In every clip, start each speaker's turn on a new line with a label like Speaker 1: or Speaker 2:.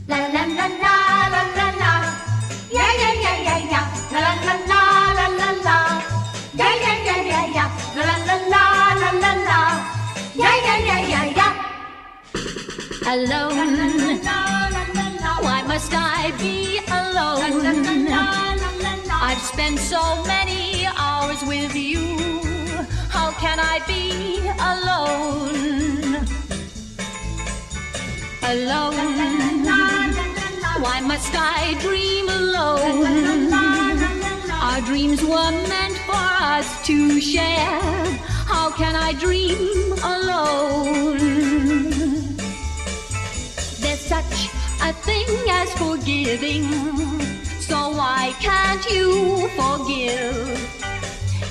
Speaker 1: La la la la la la la. Yeah yeah yeah yeah yeah. La la la la la la la. Yeah yeah yeah yeah yeah. La la la la la la la. Yeah yeah yeah yeah yeah. Alone. Why must I be alone? I've spent so many hours with you. How can I be alone? Alone. Why must I dream alone? Our dreams were meant for us to share. How can I dream alone? There's such a thing as forgiving, so why can't you forgive?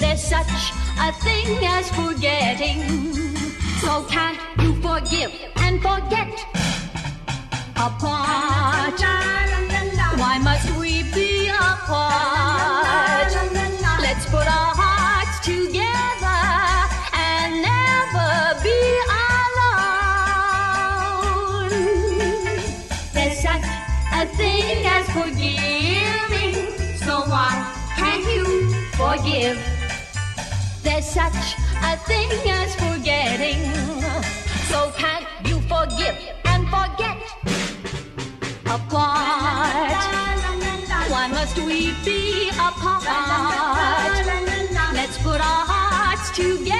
Speaker 1: There's such a thing as forgetting, so can't you forgive and forget? Apart, why must we be apart? Let's put our hearts together and never be alone. There's such a thing as forgiving, so why can't you forgive? There's such a thing as forgetting, so can't you forgive and forget? Apart, why must we be apart? Let's put our hearts together